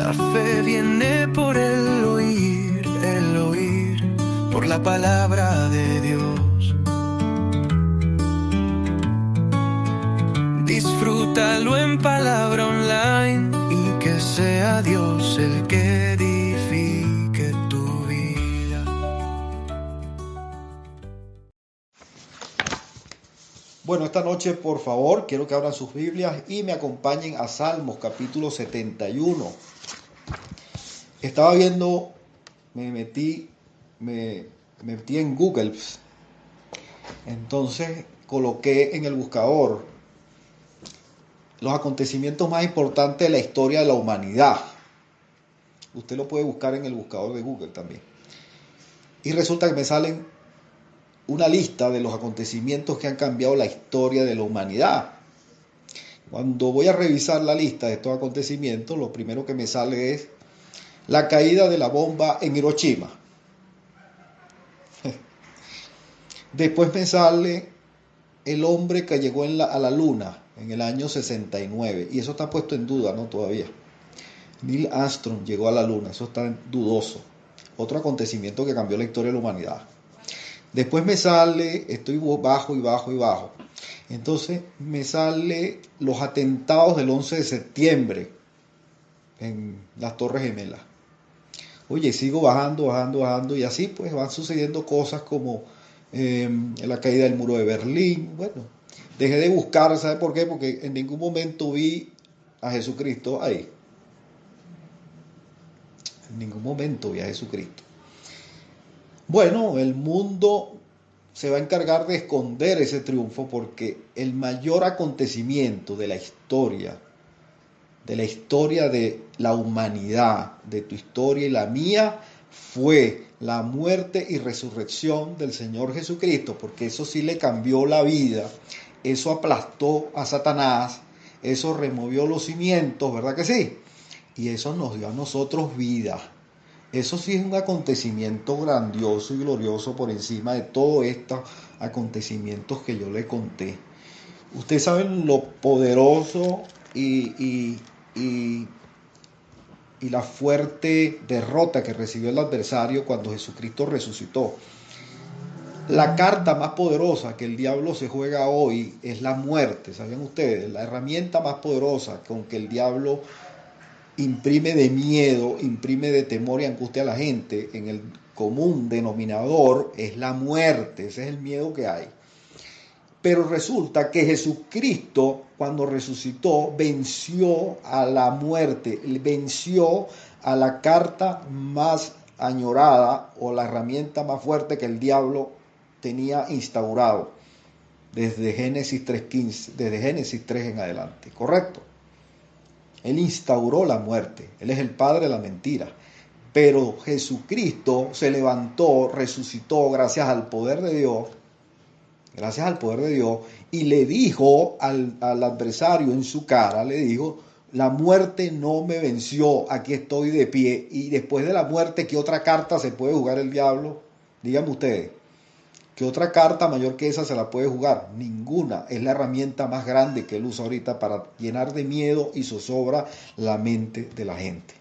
La fe viene por el oír, por la palabra de Dios. Disfrútalo en palabra online y que sea Dios el que edifique tu vida. Bueno, esta noche, por favor, quiero que abran sus Biblias y me acompañen a Salmos, capítulo 71. Estaba viendo, me metí en Google, entonces coloqué en el buscador los acontecimientos más importantes de la historia de la humanidad. Usted lo puede buscar en el buscador de Google también. Y resulta que me salen una lista de los acontecimientos que han cambiado la historia de la humanidad. Cuando voy a revisar la lista de estos acontecimientos, lo primero que me sale es la caída de la bomba en Hiroshima. Después me sale el hombre que llegó a la luna en el año 69. Y eso está puesto en duda, ¿no? Todavía. Neil Armstrong llegó a la luna. Eso está dudoso. Otro acontecimiento que cambió la historia de la humanidad. Después me sale, estoy bajo. Entonces me sale los atentados del 11 de septiembre en las Torres Gemelas. Oye, sigo bajando y así pues van sucediendo cosas como la caída del muro de Berlín. Bueno, dejé de buscar, ¿sabe por qué? Porque en ningún momento vi a Jesucristo ahí. En ningún momento vi a Jesucristo. Bueno, el mundo se va a encargar de esconder ese triunfo porque el mayor acontecimiento de la historia de la humanidad, de tu historia y la mía, fue la muerte y resurrección del Señor Jesucristo, porque eso sí le cambió la vida, eso aplastó a Satanás, eso removió los cimientos, ¿verdad que sí? Y eso nos dio a nosotros vida. Eso sí es un acontecimiento grandioso y glorioso por encima de todos estos acontecimientos que yo le conté. Ustedes saben lo poderoso y la fuerte derrota que recibió el adversario cuando Jesucristo resucitó. La carta más poderosa que el diablo se juega hoy es la muerte. ¿Saben ustedes? La herramienta más poderosa con que el diablo imprime de miedo, imprime de temor y angustia a la gente en el común denominador es la muerte. Ese es el miedo que hay. Pero resulta que Jesucristo, cuando resucitó, venció a la muerte, venció a la carta más añorada o la herramienta más fuerte que el diablo tenía instaurado desde Génesis 3:15, desde Génesis 3 en adelante, ¿correcto? Él instauró la muerte, Él es el padre de la mentira. Pero Jesucristo se levantó, resucitó gracias al poder de Dios, y le dijo al adversario en su cara, le dijo, la muerte no me venció, aquí estoy de pie. Y después de la muerte, ¿qué otra carta se puede jugar el diablo? Díganme ustedes, ¿qué otra carta mayor que esa se la puede jugar? Ninguna. Es la herramienta más grande que él usa ahorita para llenar de miedo y zozobra la mente de la gente.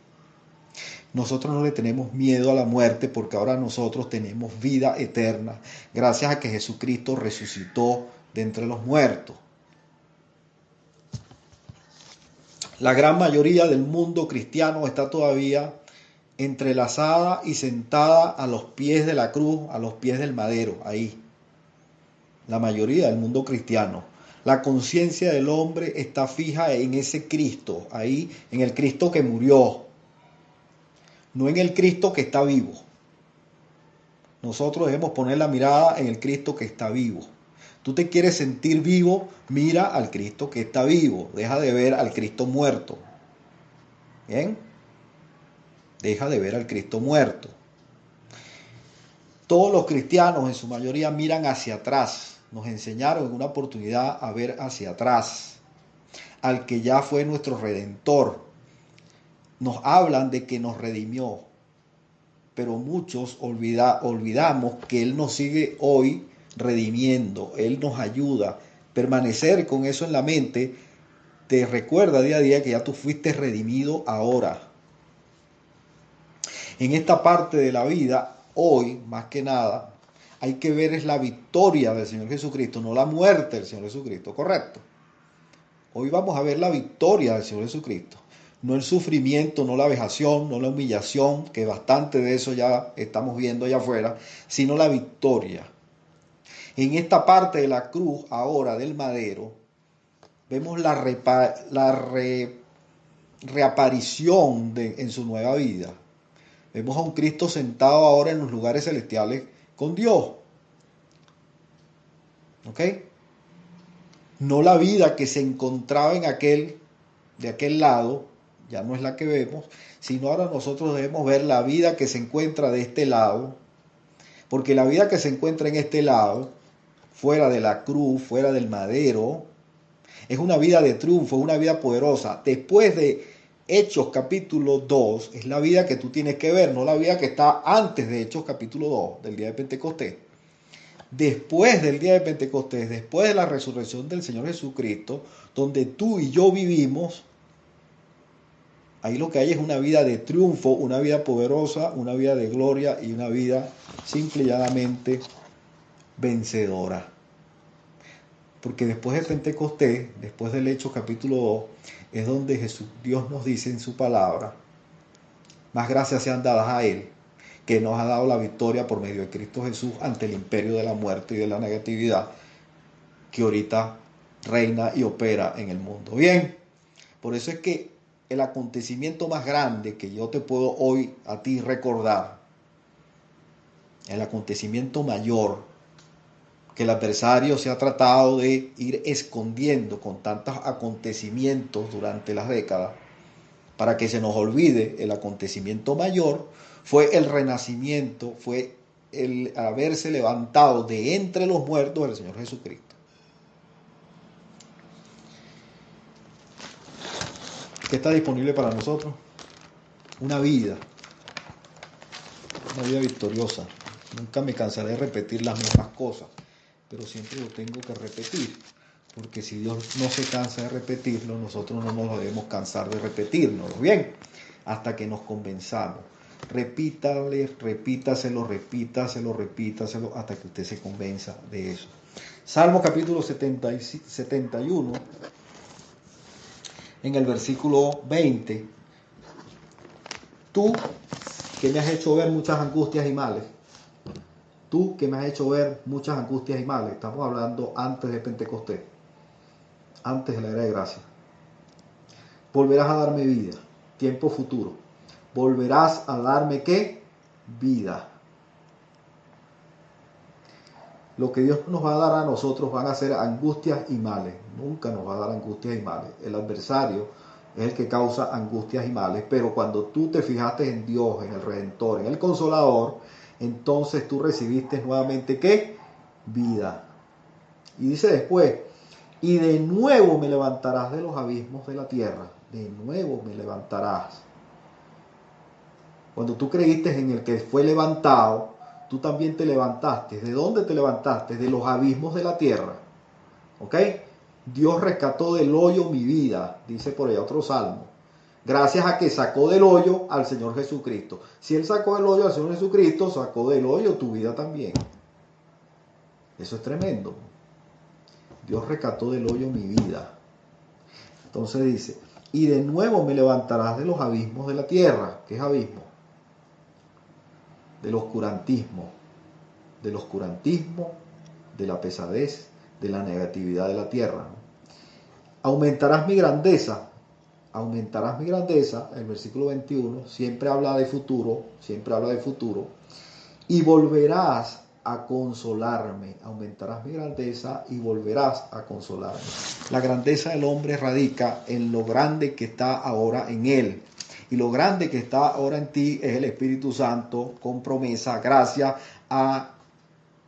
Nosotros no le tenemos miedo a la muerte porque ahora nosotros tenemos vida eterna gracias a que Jesucristo resucitó de entre los muertos. La gran mayoría del mundo cristiano está todavía entrelazada y sentada a los pies de la cruz, a los pies del madero, ahí. La mayoría del mundo cristiano. La conciencia del hombre está fija en ese Cristo, ahí, en el Cristo que murió, no en el Cristo que está vivo. Nosotros debemos poner la mirada en el Cristo que está vivo. Tú te quieres sentir vivo, mira al Cristo que está vivo. Deja de ver al Cristo muerto. ¿Bien? Deja de ver al Cristo muerto. Todos los cristianos en su mayoría miran hacia atrás. Nos enseñaron en una oportunidad a ver hacia atrás. Al que ya fue nuestro Redentor. Nos hablan de que nos redimió. Pero muchos olvidamos que Él nos sigue hoy redimiendo. Él nos ayuda. Permanecer con eso en la mente te recuerda día a día que ya tú fuiste redimido ahora. En esta parte de la vida, hoy, más que nada, hay que ver es la victoria del Señor Jesucristo, no la muerte del Señor Jesucristo, ¿correcto? Hoy vamos a ver la victoria del Señor Jesucristo, no el sufrimiento, no la vejación, no la humillación, que bastante de eso ya estamos viendo allá afuera, sino la victoria. En esta parte de la cruz, ahora del madero, vemos reaparición en su nueva vida. Vemos a un Cristo sentado ahora en los lugares celestiales con Dios. ¿Ok? No la vida que se encontraba de aquel lado, ya no es la que vemos, sino ahora nosotros debemos ver la vida que se encuentra de este lado, porque la vida que se encuentra en este lado, fuera de la cruz, fuera del madero, es una vida de triunfo, una vida poderosa. Después de Hechos capítulo 2, es la vida que tú tienes que ver, no la vida que está antes de Hechos capítulo 2, del día de Pentecostés. Después del día de Pentecostés, después de la resurrección del Señor Jesucristo, donde tú y yo vivimos, ahí lo que hay es una vida de triunfo, una vida poderosa, una vida de gloria y una vida simple y llanamente vencedora. Porque después de Pentecostés, después del Hechos capítulo 2, es donde Dios nos dice en su palabra, más gracias sean dadas a Él, que nos ha dado la victoria por medio de Cristo Jesús ante el imperio de la muerte y de la negatividad que ahorita reina y opera en el mundo. Bien, por eso es que el acontecimiento más grande que yo te puedo hoy a ti recordar, el acontecimiento mayor que el adversario se ha tratado de ir escondiendo con tantos acontecimientos durante las décadas, para que se nos olvide el acontecimiento mayor, fue el renacimiento, fue el haberse levantado de entre los muertos del Señor Jesucristo. ¿Qué está disponible para nosotros? Una vida victoriosa. Nunca me cansaré de repetir las mismas cosas, pero siempre lo tengo que repetir, porque si Dios no se cansa de repetirlo, nosotros no nos debemos cansar de repetirlo, bien, hasta que nos convenzamos. Repítaselo, hasta que usted se convenza de eso. Salmo capítulo 71, en el versículo 20. Tú que me has hecho ver muchas angustias y males. Tú que me has hecho ver muchas angustias y males. Estamos hablando antes de Pentecostés, antes de la era de gracia. Volverás a darme vida, tiempo futuro. Volverás a darme ¿qué? Vida. Lo que Dios nos va a dar a nosotros van a ser angustias y males. Nunca nos va a dar angustias y males. El adversario es el que causa angustias y males. Pero cuando tú te fijaste en Dios, en el Redentor, en el Consolador, entonces tú recibiste nuevamente ¿qué? Vida. Y dice después, y de nuevo me levantarás de los abismos de la tierra. De nuevo me levantarás. Cuando tú creíste en el que fue levantado, tú también te levantaste. ¿De dónde te levantaste? De los abismos de la tierra. ¿Ok? Dios rescató del hoyo mi vida, dice por ahí otro salmo. Gracias a que sacó del hoyo al Señor Jesucristo. Si Él sacó del hoyo al Señor Jesucristo, sacó del hoyo tu vida también. Eso es tremendo. Dios rescató del hoyo mi vida. Entonces dice, y de nuevo me levantarás de los abismos de la tierra. ¿Qué es abismo? Del oscurantismo, de la pesadez, de la negatividad de la tierra. Aumentarás mi grandeza, el versículo 21, siempre habla de futuro, y volverás a consolarme, aumentarás mi grandeza y volverás a consolarme. La grandeza del hombre radica en lo grande que está ahora en él. Y lo grande que está ahora en ti es el Espíritu Santo con promesa, gracias a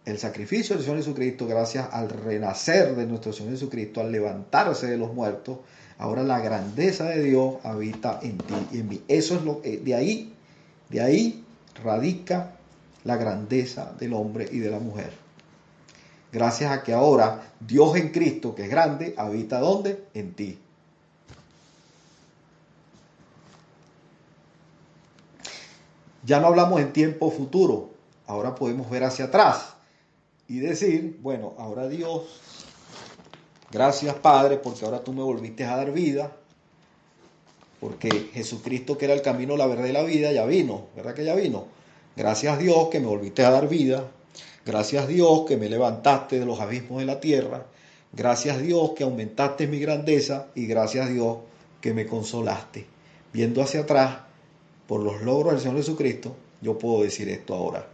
el sacrificio del Señor Jesucristo, gracias al renacer de nuestro Señor Jesucristo, al levantarse de los muertos. Ahora la grandeza de Dios habita en ti y en mí. Eso es lo que de ahí radica la grandeza del hombre y de la mujer. Gracias a que ahora Dios en Cristo, que es grande, habita ¿dónde? En ti. Ya no hablamos en tiempo futuro, ahora podemos ver hacia atrás y decir, bueno, ahora Dios, gracias Padre, porque ahora tú me volviste a dar vida, porque Jesucristo, que era el camino, la verdad y la vida, ya vino, ¿verdad que ya vino? Gracias Dios que me volviste a dar vida, gracias Dios que me levantaste de los abismos de la tierra, gracias Dios que aumentaste mi grandeza y gracias Dios que me consolaste. Viendo hacia atrás, por los logros del Señor Jesucristo, yo puedo decir esto ahora.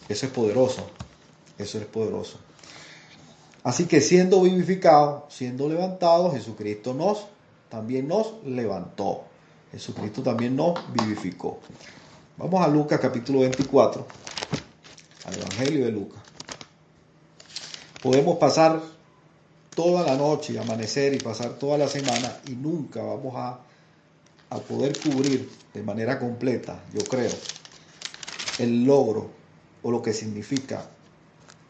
Eso es poderoso, eso es poderoso. Así que siendo vivificado, siendo levantado, Jesucristo también nos levantó. Jesucristo también nos vivificó. Vamos a Lucas capítulo 24, al Evangelio de Lucas. Podemos pasar toda la noche, amanecer y pasar toda la semana y nunca vamos a poder cubrir de manera completa, yo creo, el logro o lo que significa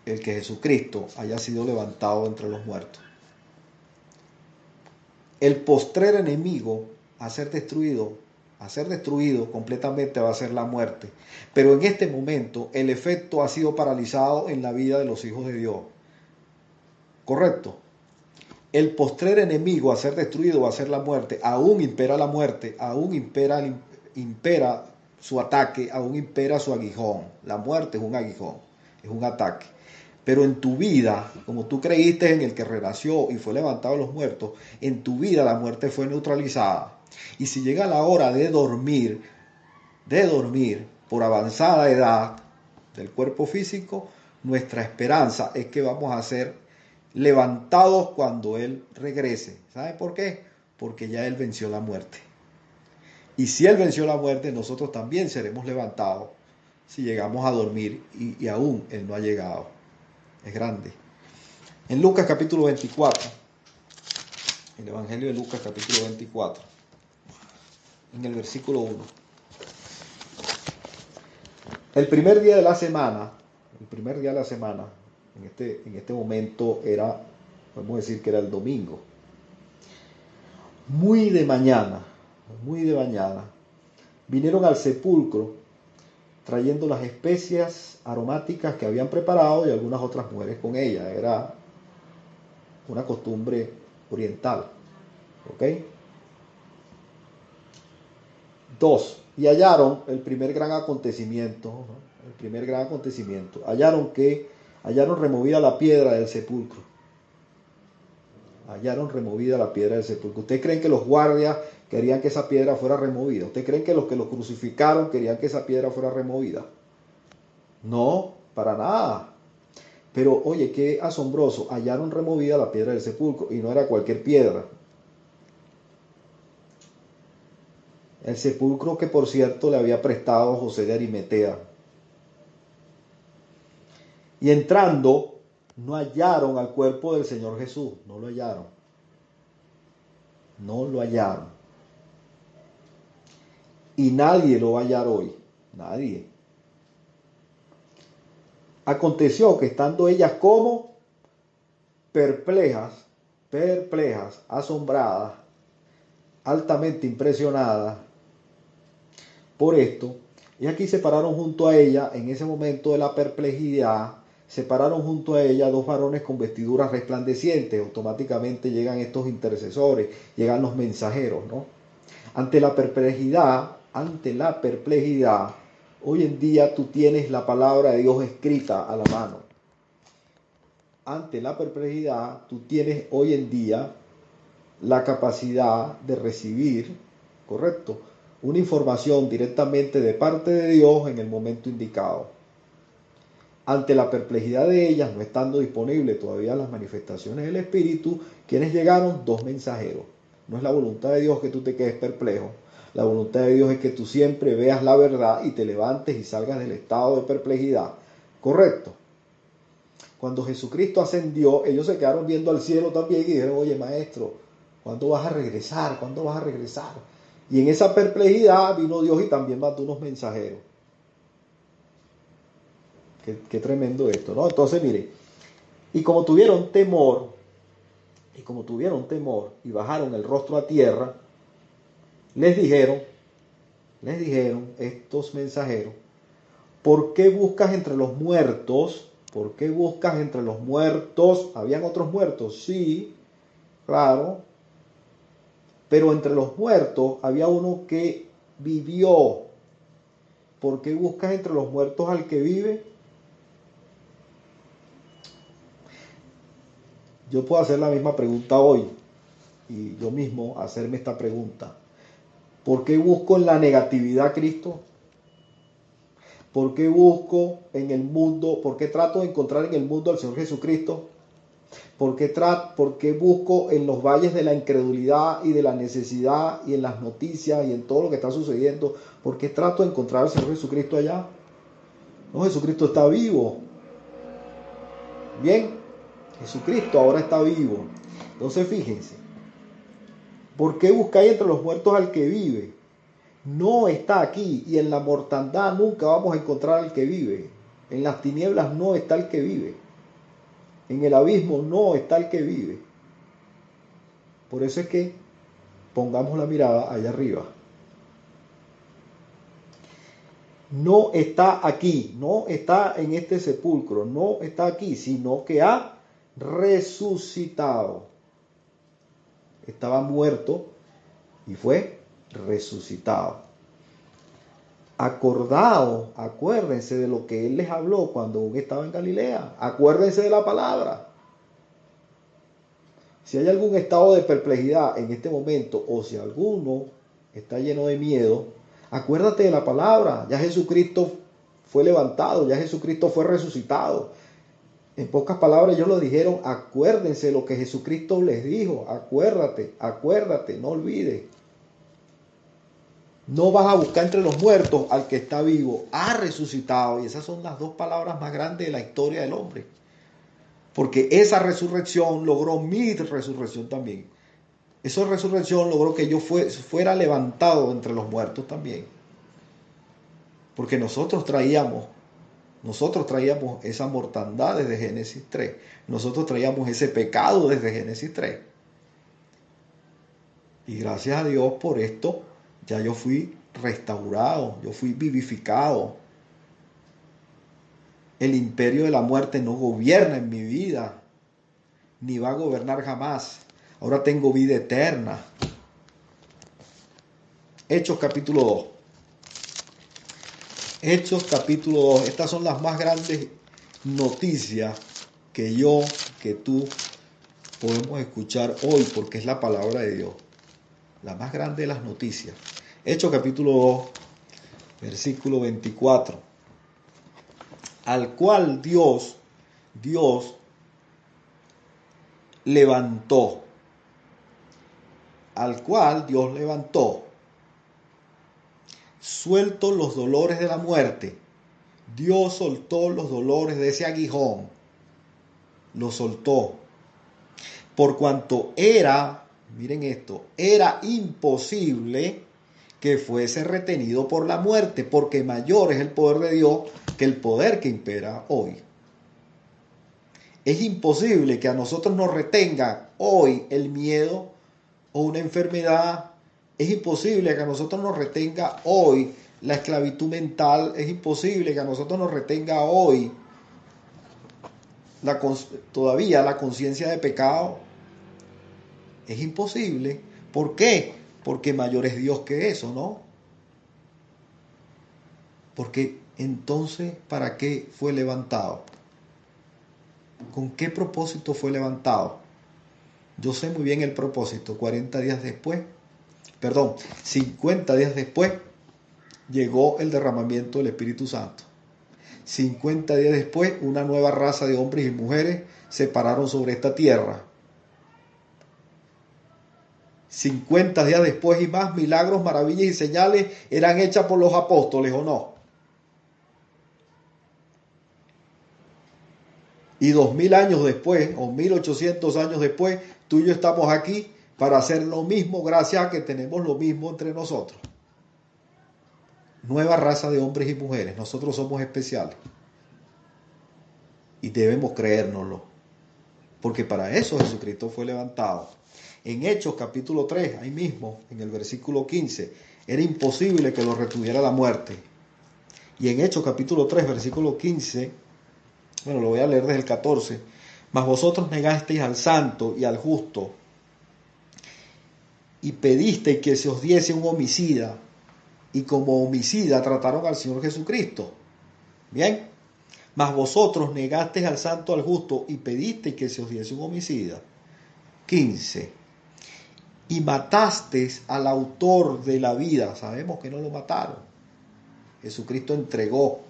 el que Jesucristo haya sido levantado entre los muertos. El postrer enemigo a ser destruido completamente va a ser la muerte. Pero en este momento el efecto ha sido paralizado en la vida de los hijos de Dios. ¿Correcto? El postrer enemigo a ser destruido va a ser la muerte. Aún impera la muerte, aún impera su ataque, aún impera su aguijón. La muerte es un aguijón, es un ataque. Pero en tu vida, como tú creíste en el que renació y fue levantado de los muertos, en tu vida la muerte fue neutralizada. Y si llega la hora de dormir por avanzada edad del cuerpo físico, nuestra esperanza es que vamos a ser levantados cuando Él regrese. ¿Sabe por qué? Porque ya Él venció la muerte. Y si Él venció la muerte, nosotros también seremos levantados si llegamos a dormir y aún Él no ha llegado. Es grande. En Lucas capítulo 24, el Evangelio de Lucas capítulo 24, en el versículo 1. El primer día de la semana, en este momento era, podemos decir que era el domingo, muy de mañana, vinieron al sepulcro trayendo las especias aromáticas que habían preparado y algunas otras mujeres con ellas. Era una costumbre oriental. ¿Ok? 2. Y hallaron el primer gran acontecimiento. ¿No? El primer gran acontecimiento. Hallaron removida la piedra del sepulcro. Hallaron removida la piedra del sepulcro. ¿Ustedes creen que los guardias querían que esa piedra fuera removida? ¿Ustedes creen que los crucificaron querían que esa piedra fuera removida? No, para nada. Pero oye, qué asombroso. Hallaron removida la piedra del sepulcro y no era cualquier piedra. El sepulcro que por cierto le había prestado José de Arimatea. Y entrando, no hallaron al cuerpo del Señor Jesús. No lo hallaron. No lo hallaron. Y nadie lo va a hallar hoy. Nadie. Aconteció que estando ellas como perplejas, asombradas, altamente impresionadas por esto, y aquí se pararon junto a ella, en ese momento de la perplejidad, se pararon junto a ella dos varones con vestiduras resplandecientes. Automáticamente llegan estos intercesores, llegan los mensajeros, ¿no? Ante la perplejidad, hoy en día tú tienes la palabra de Dios escrita a la mano. Ante la perplejidad, tú tienes hoy en día la capacidad de recibir, ¿correcto?, una información directamente de parte de Dios en el momento indicado. Ante la perplejidad de ellas, no estando disponibles todavía las manifestaciones del Espíritu, ¿quiénes llegaron? Dos mensajeros. No es la voluntad de Dios que tú te quedes perplejo. La voluntad de Dios es que tú siempre veas la verdad y te levantes y salgas del estado de perplejidad. ¿Correcto? Cuando Jesucristo ascendió, ellos se quedaron viendo al cielo también y dijeron, oye maestro, ¿cuándo vas a regresar? ¿Cuándo vas a regresar? Y en esa perplejidad vino Dios y también mandó unos mensajeros. Qué tremendo esto, ¿no? Entonces, mire, y como tuvieron temor y bajaron el rostro a tierra, les dijeron, les dijeron estos mensajeros: ¿por qué buscas entre los muertos? ¿Por qué buscas entre los muertos? ¿Habían otros muertos? Sí, claro. Pero entre los muertos había uno que vivió. ¿Por qué buscas entre los muertos al que vive? Yo puedo hacer la misma pregunta hoy y yo mismo hacerme esta pregunta. ¿Por qué busco en la negatividad a Cristo? ¿Por qué busco en el mundo? ¿Por qué trato de encontrar en el mundo al Señor Jesucristo? ¿Por qué busco en los valles de la incredulidad y de la necesidad y en las noticias y en todo lo que está sucediendo? ¿Por qué trato de encontrar al Señor Jesucristo allá? No, Jesucristo está vivo. Bien, Jesucristo ahora está vivo. Entonces fíjense, ¿por qué buscáis entre los muertos al que vive? No está aquí, y en la mortandad nunca vamos a encontrar al que vive. En las tinieblas no está el que vive. En el abismo no está el que vive. Por eso es que pongamos la mirada allá arriba. No está aquí, no está en este sepulcro, no está aquí, sino que ha resucitado. Estaba muerto y fue resucitado. Acuérdense de lo que Él les habló cuando aún estaba en Galilea. Acuérdense de la palabra. Si hay algún estado de perplejidad en este momento, o si alguno está lleno de miedo, acuérdate de la palabra. Ya Jesucristo fue levantado, ya Jesucristo fue resucitado. En pocas palabras ellos lo dijeron: acuérdense de lo que Jesucristo les dijo. Acuérdate, no olvides. No vas a buscar entre los muertos al que está vivo, ha resucitado. Y esas son las dos palabras más grandes de la historia del hombre. Porque esa resurrección logró mi resurrección también. Esa resurrección logró que yo fuera levantado entre los muertos también. Porque nosotros traíamos esa mortandad desde Génesis 3. Nosotros traíamos ese pecado desde Génesis 3. Y gracias a Dios por esto, ya yo fui restaurado, yo fui vivificado. El imperio de la muerte no gobierna en mi vida, ni va a gobernar jamás. Ahora tengo vida eterna. Hechos capítulo 2. Hechos capítulo 2. Estas son las más grandes noticias que yo, que tú podemos escuchar hoy, porque es la palabra de Dios. La más grande de las noticias. Hechos capítulo 2, versículo 24. Al cual Dios levantó. Suelto los dolores de la muerte. Dios soltó los dolores de ese aguijón. Lo soltó. Por cuanto miren esto, era imposible que fuese retenido por la muerte, porque mayor es el poder de Dios que el poder que impera hoy. Es imposible que a nosotros nos retenga hoy el miedo o una enfermedad. Es imposible que a nosotros nos retenga hoy la esclavitud mental. Es imposible que a nosotros nos retenga hoy todavía la conciencia de pecado. Es imposible. ¿Por qué? Porque mayor es Dios que eso, ¿no? Porque entonces, ¿para qué fue levantado? ¿Con qué propósito fue levantado? Yo sé muy bien el propósito. 50 días después, llegó el derramamiento del Espíritu Santo. 50 días después, una nueva raza de hombres y mujeres se pararon sobre esta tierra. 50 días después y más, milagros, maravillas y señales eran hechas por los apóstoles, ¿o no? Y 2000 años después, o 1800 años después, tú y yo estamos aquí para hacer lo mismo, gracias a que tenemos lo mismo entre nosotros. Nueva raza de hombres y mujeres. Nosotros somos especiales. Y debemos creérnoslo. Porque para eso Jesucristo fue levantado. En Hechos capítulo 3, ahí mismo, en el versículo 15, Era imposible que lo retuviera la muerte. Y en Hechos capítulo 3, versículo 15, bueno, lo voy a leer desde el 14. Mas vosotros negasteis al santo y al justo, y pedisteis que se os diese un homicida, y como homicida trataron al Señor Jesucristo. Bien, mas vosotros negasteis al santo, al justo, y pedisteis que se os diese un homicida. 15. Y matasteis al autor de la vida. Sabemos que no lo mataron. Jesucristo entregó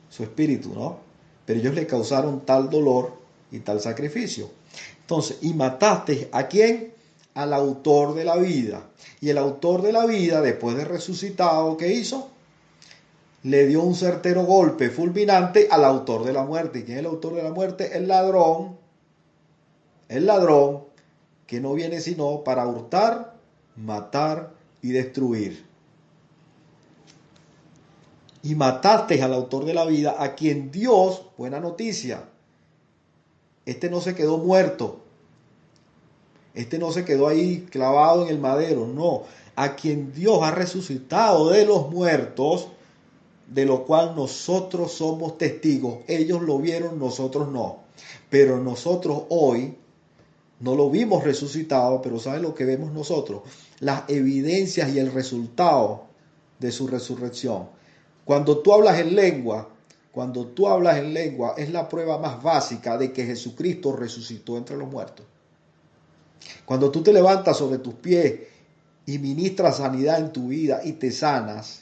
su espíritu, ¿no? Pero ellos le causaron tal dolor y tal sacrificio. Entonces, y matasteis ¿a quién? Al autor de la vida. Y el autor de la vida, después de resucitado, ¿qué hizo? Le dio un certero golpe fulminante al autor de la muerte. ¿Y quién es el autor de la muerte? El ladrón. El ladrón que no viene sino para hurtar, matar y destruir. Y matasteis al autor de la vida, a quien Dios, buena noticia, este no se quedó muerto, este no se quedó ahí clavado en el madero, no, a quien Dios ha resucitado de los muertos, de lo cual nosotros somos testigos. Ellos lo vieron, nosotros no, pero nosotros hoy no lo vimos resucitado, pero ¿saben lo que vemos nosotros? Las evidencias y el resultado de su resurrección. Cuando tú hablas en lengua, es la prueba más básica de que Jesucristo resucitó entre los muertos. Cuando tú te levantas sobre tus pies y ministras sanidad en tu vida y te sanas,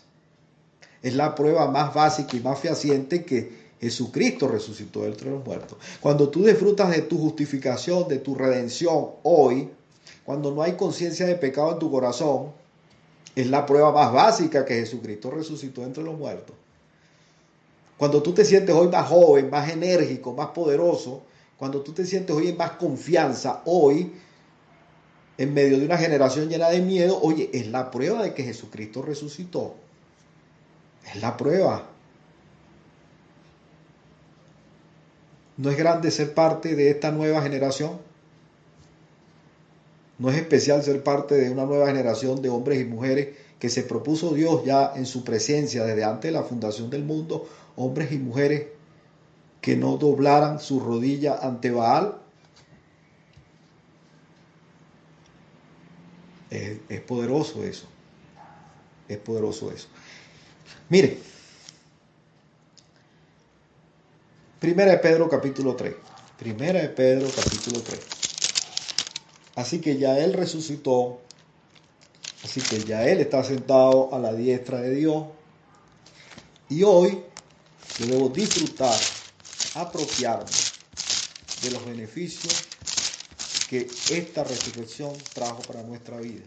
es la prueba más básica y más fehaciente que Jesucristo resucitó entre los muertos. Cuando tú disfrutas de tu justificación, de tu redención hoy, cuando no hay conciencia de pecado en tu corazón, es la prueba más básica que Jesucristo resucitó entre los muertos. Cuando tú te sientes hoy más joven, más enérgico, más poderoso, cuando tú te sientes hoy en más confianza, hoy, en medio de una generación llena de miedo, oye, es la prueba de que Jesucristo resucitó. Es la prueba. ¿No es grande ser parte de esta nueva generación? ¿No es especial ser parte de una nueva generación de hombres y mujeres que se propuso Dios ya en su presencia desde antes de la fundación del mundo? Hombres y mujeres que no doblaran su rodilla ante Baal. Es poderoso eso. Es poderoso eso. Mire, Primera de Pedro capítulo 3. Primera de Pedro capítulo 3. Así que ya Él resucitó, así que ya Él está sentado a la diestra de Dios. Y hoy yo debo disfrutar, apropiarme de los beneficios que esta resurrección trajo para nuestra vida.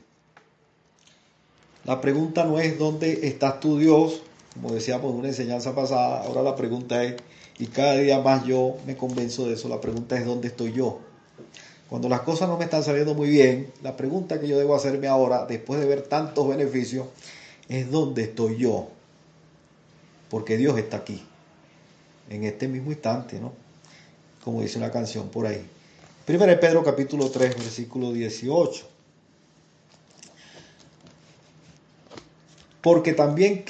La pregunta no es ¿dónde estás tú, Dios? Como decíamos en una enseñanza pasada, ahora la pregunta es, y cada día más yo me convenzo de eso, la pregunta es ¿dónde estoy yo? Cuando las cosas no me están saliendo muy bien, la pregunta que yo debo hacerme ahora, después de ver tantos beneficios, es ¿dónde estoy yo? Porque Dios está aquí, en este mismo instante, ¿no? Como dice una canción por ahí. Primera de Pedro capítulo 3, versículo 18. Porque también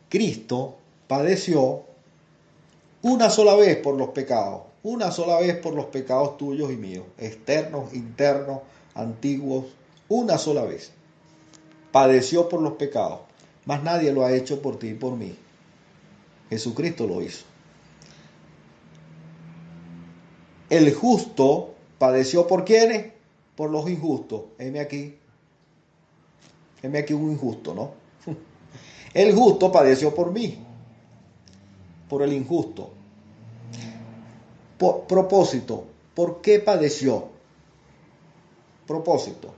Cristo padeció una sola vez por los pecados tuyos y míos, externos, internos, antiguos, una sola vez. Padeció por los pecados, mas nadie lo ha hecho por ti y por mí. Jesucristo lo hizo. El justo padeció ¿por quiénes? Por los injustos. Heme aquí un injusto, ¿no? El justo padeció por mí, por el injusto. Propósito, ¿por qué padeció? Propósito,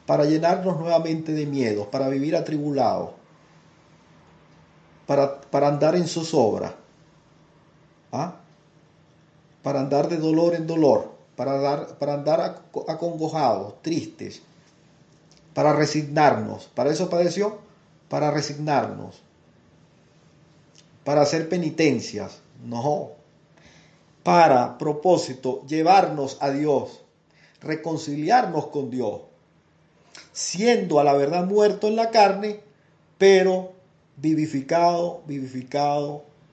para llenarnos nuevamente de miedos, para vivir atribulados, para andar en zozobra, para andar de dolor en dolor, para andar acongojados, tristes, para resignarnos. ¿Para eso padeció? Para resignarnos, para hacer penitencias, no. Para propósito, llevarnos a Dios, reconciliarnos con Dios. siendo a la verdad muerto en la carne, pero vivificado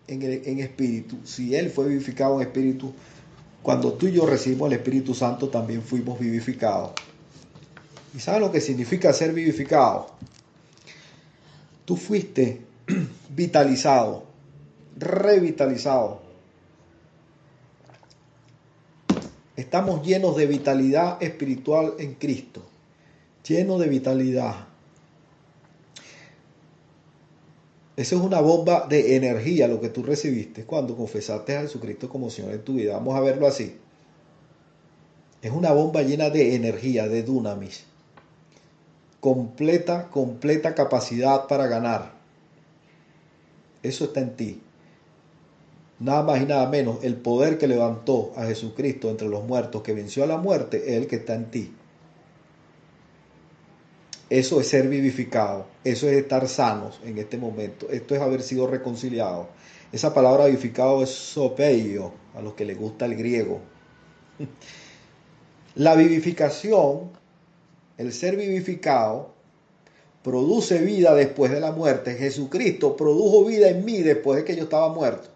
en espíritu. Si Él fue vivificado en espíritu, cuando tú y yo recibimos el Espíritu Santo, también fuimos vivificados. ¿Y sabes lo que significa ser vivificado? Tú fuiste vitalizado, revitalizado. Estamos llenos de vitalidad espiritual en Cristo. Llenos de vitalidad. Eso es una bomba de energía lo que tú recibiste cuando confesaste a Jesucristo como Señor en tu vida. Vamos a verlo así. Es una bomba llena de energía, de dunamis. Completa capacidad para ganar. Eso está en ti. Nada más y nada menos, el poder que levantó a Jesucristo entre los muertos, que venció a la muerte, es el que está en ti. Eso es ser vivificado, eso es estar sanos en este momento, esto es haber sido reconciliado. Esa palabra vivificado es sopeio, a los que les gusta el griego. La vivificación, el ser vivificado, produce vida después de la muerte. Jesucristo produjo vida en mí después de que yo estaba muerto.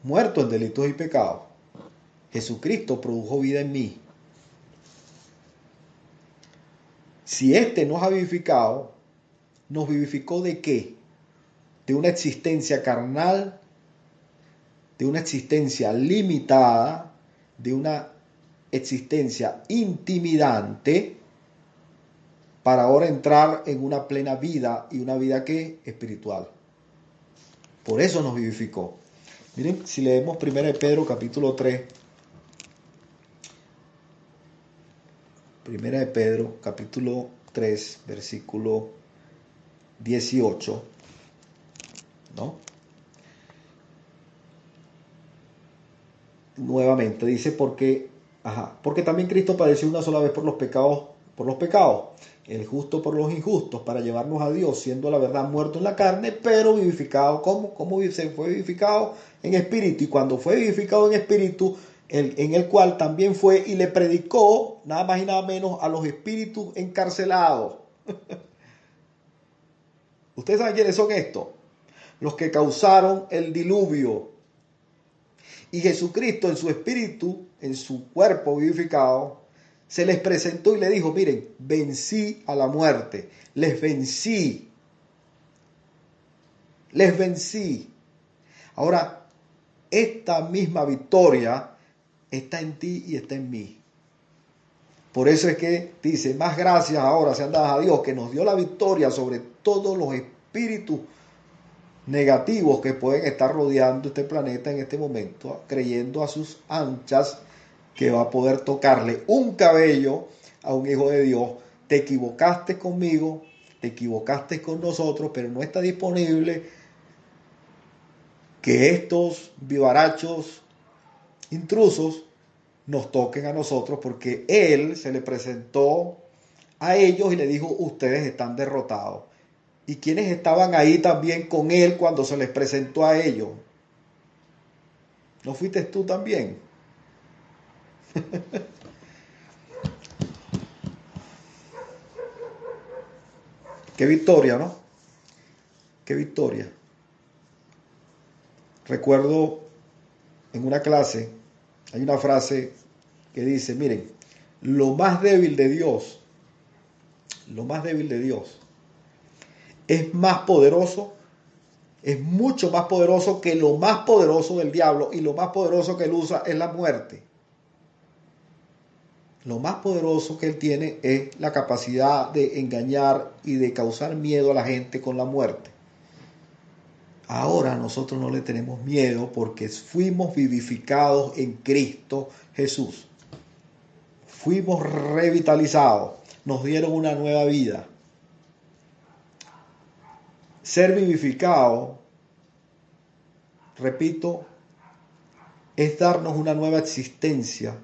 Muerto en delitos y pecados. Jesucristo produjo vida en mí. Si éste nos ha vivificado, ¿nos vivificó de qué? De una existencia carnal, de una existencia limitada, de una existencia intimidante, para ahora entrar en una plena vida, y una vida ¿qué? Espiritual. Por eso nos vivificó. Miren, si leemos 1 Pedro capítulo 3, 1 Pedro capítulo 3, versículo 18, ¿no? Nuevamente dice porque también Cristo padeció una sola vez por los pecados, el justo por los injustos, para llevarnos a Dios, siendo la verdad muerto en la carne, pero vivificado. ¿Cómo se fue vivificado? En espíritu. Y cuando fue vivificado en espíritu, en el cual también fue y le predicó, nada más y nada menos, a los espíritus encarcelados. ¿Ustedes saben quiénes son estos? Los que causaron el diluvio. Y Jesucristo en su espíritu, en su cuerpo vivificado, se les presentó y le dijo, miren, vencí a la muerte, les vencí. Ahora, esta misma victoria está en ti y está en mí. Por eso es que dice, más gracias ahora sean dadas a Dios, que nos dio la victoria sobre todos los espíritus negativos que pueden estar rodeando este planeta en este momento, creyendo a sus anchas que va a poder tocarle un cabello a un hijo de Dios. Te equivocaste conmigo, te equivocaste con nosotros, pero no está disponible que estos vivarachos intrusos nos toquen a nosotros, porque Él se le presentó a ellos y le dijo, ustedes están derrotados. ¿Y quiénes estaban ahí también con Él cuando se les presentó a ellos? ¿No fuiste tú también? Qué victoria, ¿no? Qué victoria. Recuerdo en una clase, hay una frase que dice, miren, lo más débil de Dios es más poderoso, es mucho más poderoso que lo más poderoso del diablo, y lo más poderoso que él usa es la muerte. Lo más poderoso que él tiene es la capacidad de engañar y de causar miedo a la gente con la muerte. Ahora nosotros no le tenemos miedo porque fuimos vivificados en Cristo Jesús. Fuimos revitalizados, nos dieron una nueva vida. Ser vivificado, repito, es darnos una nueva existencia,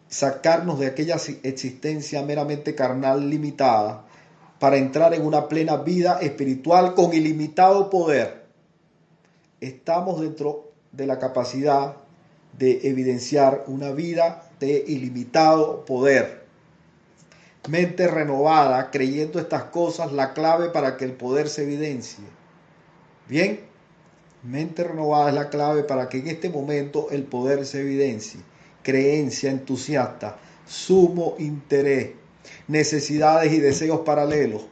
sacarnos de aquella existencia meramente carnal limitada para entrar en una plena vida espiritual con ilimitado poder. Estamos dentro de la capacidad de evidenciar una vida de ilimitado poder. mente renovada, creyendo estas cosas, la clave para que el poder se evidencie. Bien, mente renovada es la clave para que en este momento el poder se evidencie. Creencia entusiasta, sumo interés, necesidades y deseos paralelos.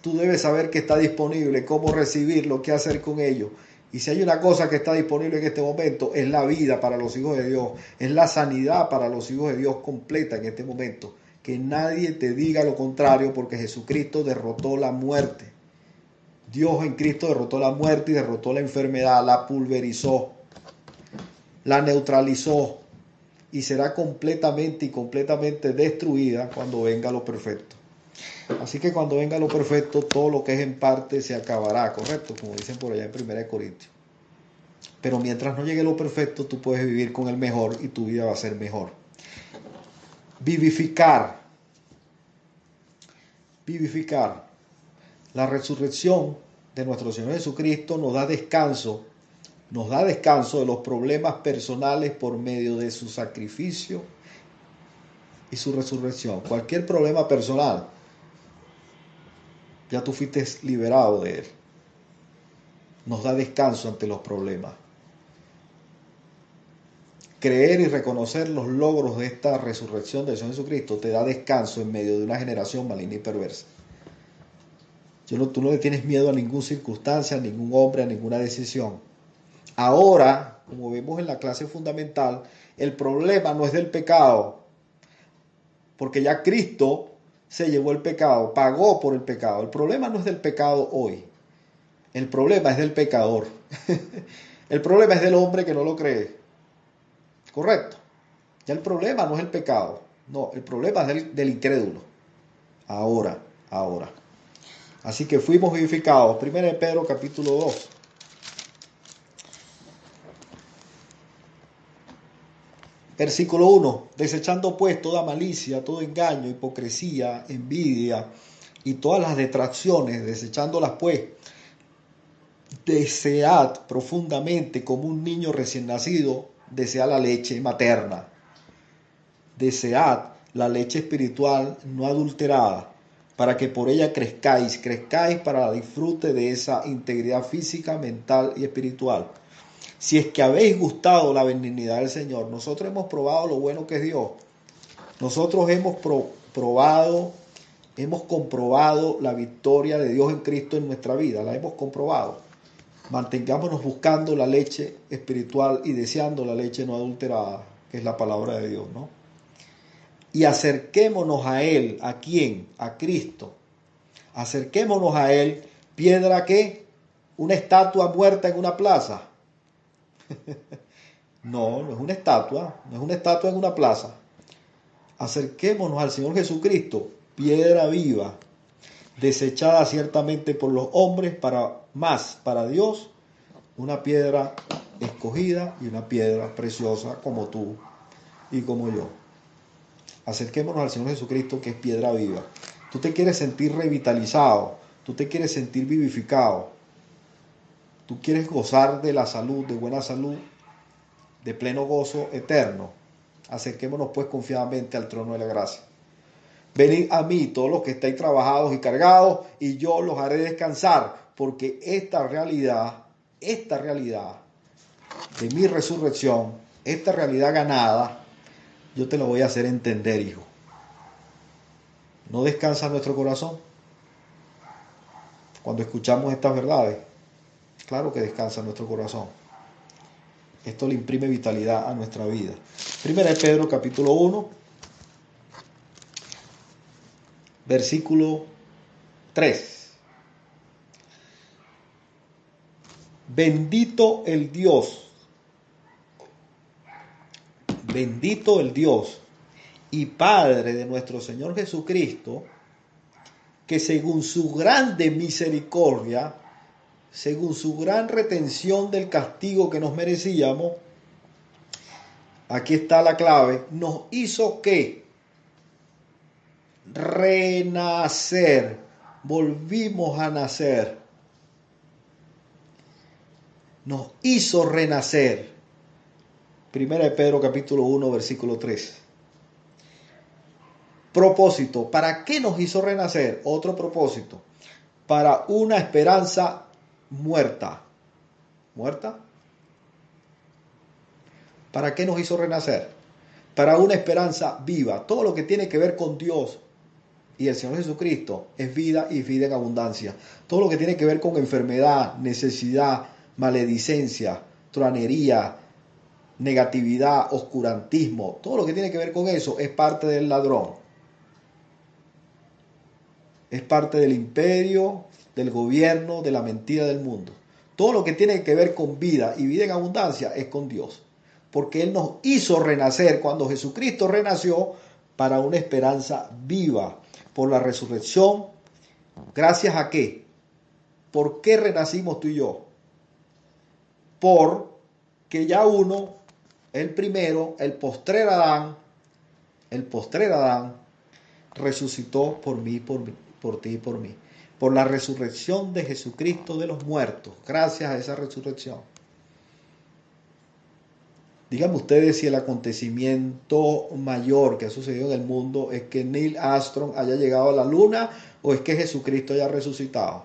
Tú debes saber que está disponible, cómo recibirlo, qué hacer con ello. Y si hay una cosa que está disponible en este momento, es la vida para los hijos de Dios, es la sanidad para los hijos de Dios completa en este momento. Que nadie te diga lo contrario, porque Jesucristo derrotó la muerte. Dios en Cristo derrotó la muerte y derrotó la enfermedad, la pulverizó, la neutralizó y será completamente destruida cuando venga lo perfecto. Así que cuando venga lo perfecto, todo lo que es en parte se acabará, ¿correcto? Como dicen por allá en 1 Corintios. Pero mientras no llegue lo perfecto, tú puedes vivir con el mejor y tu vida va a ser mejor. Vivificar. La resurrección de nuestro Señor Jesucristo nos da descanso de los problemas personales por medio de su sacrificio y su resurrección. Cualquier problema personal, ya tú fuiste liberado de él. Nos da descanso ante los problemas. Creer y reconocer los logros de esta resurrección del Señor Jesucristo te da descanso en medio de una generación maligna y perversa. Tú no le tienes miedo a ninguna circunstancia, a ningún hombre, a ninguna decisión. Ahora, como vemos en la clase fundamental, el problema no es del pecado, porque ya Cristo se llevó el pecado, pagó por el pecado. El problema no es del pecado hoy, el problema es del pecador. El problema es del hombre que no lo cree. Correcto. Ya el problema no es el pecado, no, el problema es del incrédulo. Ahora. Así que fuimos vivificados. 1 Pedro capítulo 2. Versículo 1. Desechando pues toda malicia, todo engaño, hipocresía, envidia y todas las detracciones, desechándolas pues, desead profundamente como un niño recién nacido, desea la leche materna. Desead la leche espiritual no adulterada, para que por ella crezcáis para disfrute de esa integridad física, mental y espiritual. Si es que habéis gustado la benignidad del Señor, nosotros hemos probado lo bueno que es Dios. Nosotros hemos comprobado la victoria de Dios en Cristo en nuestra vida, la hemos comprobado. Mantengámonos buscando la leche espiritual y deseando la leche no adulterada, que es la palabra de Dios, ¿no? Y acerquémonos a Él. ¿A quién? A Cristo. Acerquémonos a Él. ¿Piedra qué? ¿Una estatua muerta en una plaza? No es una estatua. No es una estatua en una plaza. Acerquémonos al Señor Jesucristo. Piedra viva. Desechada ciertamente por los hombres, para Dios, una piedra escogida y una piedra preciosa como tú y como yo. Acerquémonos al Señor Jesucristo, que es piedra viva. Tú te quieres sentir revitalizado, tú te quieres sentir vivificado, tú quieres gozar de la salud, de buena salud, de pleno gozo eterno. Acerquémonos pues confiadamente al trono de la gracia. Venid a mí todos los que estáis trabajados y cargados, y yo los haré descansar, porque esta realidad de mi resurrección, esta realidad ganada, yo te lo voy a hacer entender, hijo. ¿No descansa nuestro corazón cuando escuchamos estas verdades? Claro que descansa nuestro corazón. Esto le imprime vitalidad a nuestra vida. 1 Pedro capítulo 1, versículo 3. Bendito el Dios y Padre de nuestro Señor Jesucristo, que según su grande misericordia, según su gran retención del castigo que nos merecíamos, aquí está la clave, nos hizo ¿qué? Renacer. Volvimos a nacer. Nos hizo renacer. 1 Pedro capítulo 1, versículo 3. Propósito. ¿Para qué nos hizo renacer? Otro propósito. Para una esperanza muerta. ¿Muerta? ¿Para qué nos hizo renacer? Para una esperanza viva. Todo lo que tiene que ver con Dios y el Señor Jesucristo es vida y vida en abundancia. Todo lo que tiene que ver con enfermedad, necesidad, maledicencia, truanería, negatividad, oscurantismo, todo lo que tiene que ver con eso es parte del ladrón. Es parte del imperio, del gobierno, de la mentira del mundo. Todo lo que tiene que ver con vida y vida en abundancia es con Dios. Porque Él nos hizo renacer cuando Jesucristo renació para una esperanza viva por la resurrección. ¿Gracias a qué? ¿Por qué renacimos tú y yo? Porque ya uno, el primero, el postrer Adán, resucitó por mí, por ti y por mí. Por la resurrección de Jesucristo de los muertos. Gracias a esa resurrección. Díganme ustedes si el acontecimiento mayor que ha sucedido en el mundo es que Neil Armstrong haya llegado a la luna o es que Jesucristo haya resucitado.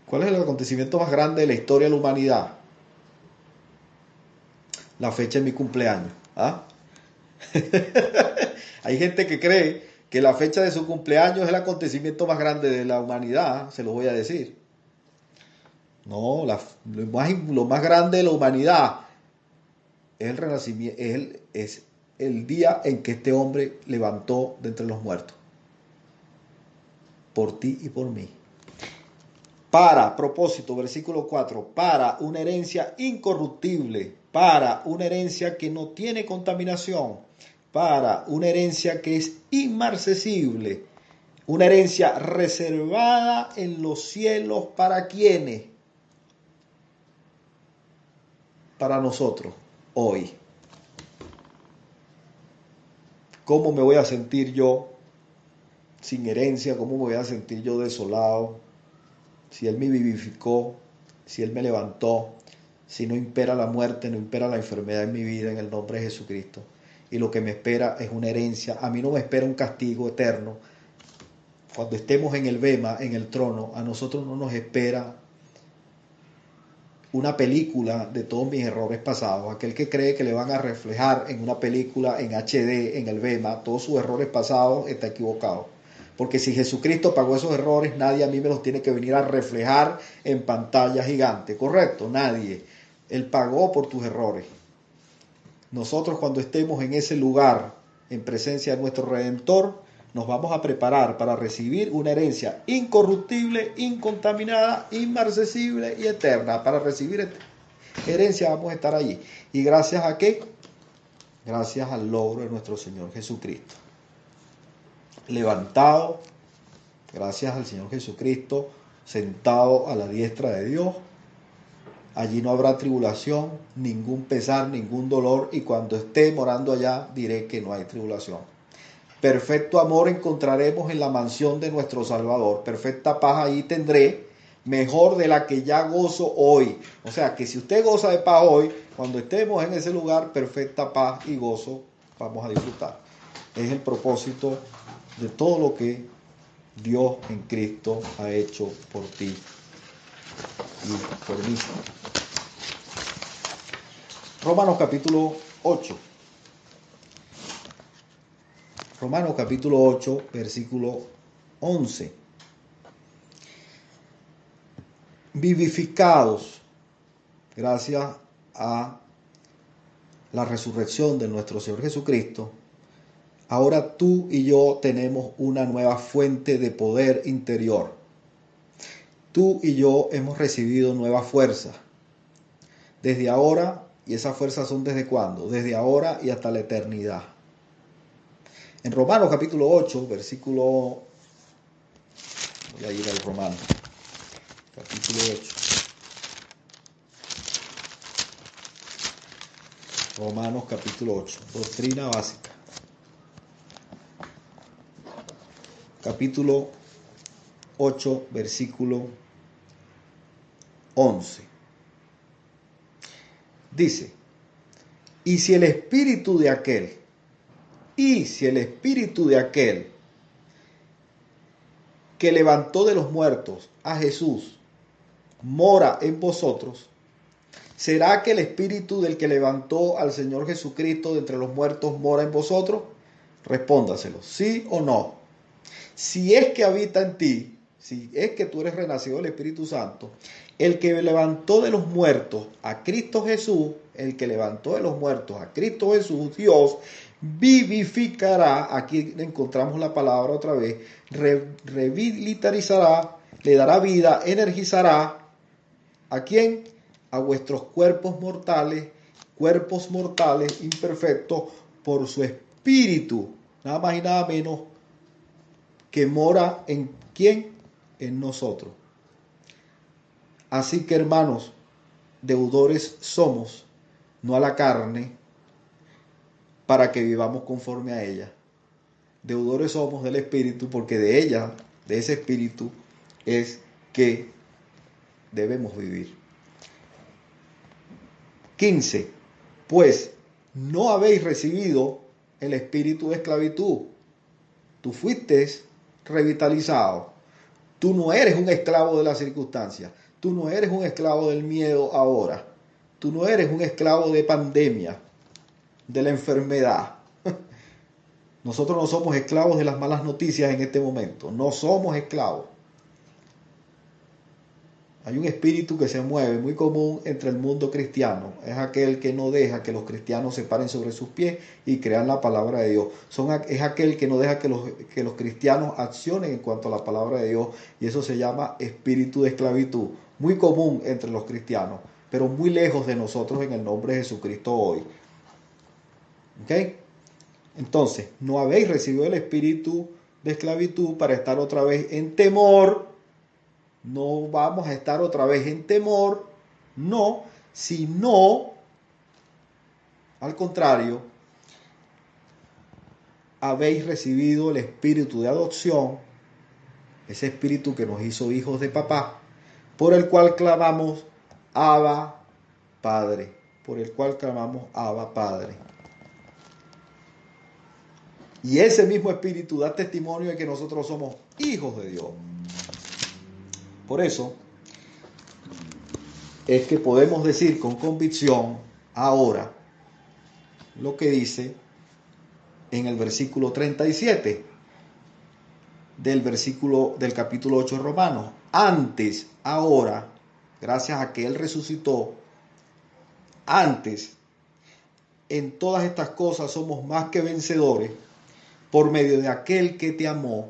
¿Cuál es el acontecimiento más grande de la historia de la humanidad? La fecha de mi cumpleaños. ¿Ah? Hay gente que cree que la fecha de su cumpleaños es el acontecimiento más grande de la humanidad, se lo voy a decir. No, lo más grande de la humanidad es el renacimiento, es el día en que este hombre levantó de entre los muertos. Por ti y por mí. Para, propósito, versículo 4, para una herencia incorruptible, para una herencia que no tiene contaminación, para una herencia que es inmarcesible, una herencia reservada en los cielos para quienes, para nosotros, hoy. ¿Cómo me voy a sentir yo sin herencia? ¿Cómo me voy a sentir yo desolado? Si Él me vivificó, si Él me levantó, si no impera la muerte, no impera la enfermedad en mi vida, en el nombre de Jesucristo. Y lo que me espera es una herencia. A mí no me espera un castigo eterno. Cuando estemos en el bema, en el trono, a nosotros no nos espera una película de todos mis errores pasados. Aquel que cree que le van a reflejar en una película en HD, en el bema, todos sus errores pasados, está equivocado. Porque si Jesucristo pagó esos errores, nadie a mí me los tiene que venir a reflejar en pantalla gigante. ¿Correcto? Nadie. Él pagó por tus errores. Nosotros cuando estemos en ese lugar, en presencia de nuestro Redentor, nos vamos a preparar para recibir una herencia incorruptible, incontaminada, inmarcesible y eterna. Para recibir herencia vamos a estar allí. ¿Y gracias a qué? Gracias al logro de nuestro Señor Jesucristo. Levantado, gracias al Señor Jesucristo, sentado a la diestra de Dios. Allí no habrá tribulación, ningún pesar, ningún dolor, y cuando esté morando allá diré que no hay tribulación. Perfecto amor encontraremos en la mansión de nuestro Salvador. Perfecta paz ahí tendré, mejor de la que ya gozo hoy. O sea que si usted goza de paz hoy, cuando estemos en ese lugar, perfecta paz y gozo vamos a disfrutar. Es el propósito de todo lo que Dios en Cristo ha hecho por ti y por mí. Romanos capítulo 8. Romanos capítulo 8, versículo 11. Vivificados gracias a la resurrección de nuestro Señor Jesucristo, ahora tú y yo tenemos una nueva fuente de poder interior. Tú y yo hemos recibido nueva fuerza. Desde ahora, y esas fuerzas son ¿desde cuándo? Desde ahora y hasta la eternidad. En Romanos capítulo 8, versículo... Voy a ir al Romanos. Capítulo 8. Romanos capítulo 8. Doctrina básica. Capítulo 8, versículo 11. Dice: Y si el espíritu de aquel que levantó de los muertos a Jesús mora en vosotros, ¿será que el espíritu del que levantó al Señor Jesucristo de entre los muertos mora en vosotros? Respóndaselo, ¿sí o no? Si es que habita en ti, si es que tú eres renacido del Espíritu Santo, el que levantó de los muertos a Cristo Jesús, Dios vivificará, aquí encontramos la palabra otra vez, revitalizará, le dará vida, energizará, ¿a quién? A vuestros cuerpos mortales imperfectos, por su Espíritu, nada más y nada menos, que mora en ¿quién? En nosotros. Así que, hermanos, deudores somos, no a la carne, para que vivamos conforme a ella. Deudores somos del Espíritu, porque de ella, de ese Espíritu, es que debemos vivir. 15. Pues no habéis recibido el espíritu de esclavitud. Tú fuiste revitalizado. Tú no eres un esclavo de las circunstancias. Tú no eres un esclavo del miedo ahora. Tú no eres un esclavo de pandemia, de la enfermedad. Nosotros no somos esclavos de las malas noticias en este momento. No somos esclavos. Hay un espíritu que se mueve, muy común entre el mundo cristiano. Es aquel que no deja que los cristianos se paren sobre sus pies y crean la palabra de Dios. Es aquel que no deja que los cristianos accionen en cuanto a la palabra de Dios. Y eso se llama espíritu de esclavitud. Muy común entre los cristianos, pero muy lejos de nosotros en el nombre de Jesucristo hoy. ¿Ok? Entonces, no habéis recibido el espíritu de esclavitud para estar otra vez en temor. No vamos a estar otra vez en temor, no, sino, al contrario, habéis recibido el espíritu de adopción, ese espíritu que nos hizo hijos de papá, por el cual clamamos Abba Padre, Y ese mismo espíritu da testimonio de que nosotros somos hijos de Dios. Por eso es que podemos decir con convicción ahora lo que dice en el versículo 37 del capítulo 8 de Romanos. Antes, ahora, gracias a que Él resucitó, antes, en todas estas cosas somos más que vencedores por medio de aquel que te amó,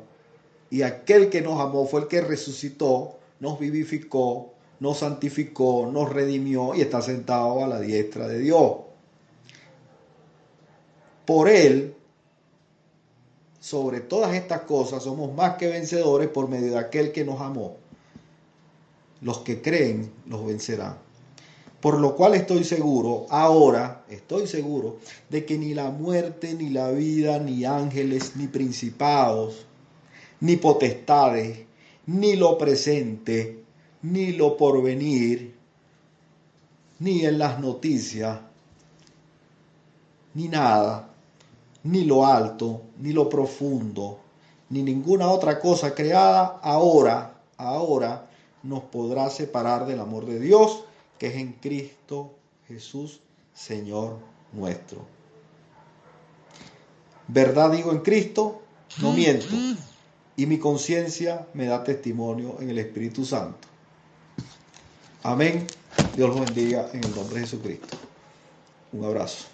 y aquel que nos amó fue el que resucitó, nos vivificó, nos santificó, nos redimió y está sentado a la diestra de Dios. Por Él, sobre todas estas cosas, somos más que vencedores por medio de aquel que nos amó. Los que creen los vencerán. Por lo cual estoy seguro de que ni la muerte, ni la vida, ni ángeles, ni principados, ni potestades, ni lo presente, ni lo porvenir, ni en las noticias, ni nada, ni lo alto, ni lo profundo, ni ninguna otra cosa creada ahora nos podrá separar del amor de Dios, que es en Cristo Jesús, Señor nuestro. ¿Verdad digo en Cristo? No miento. Y mi conciencia me da testimonio en el Espíritu Santo. Amén. Dios los bendiga en el nombre de Jesucristo. Un abrazo.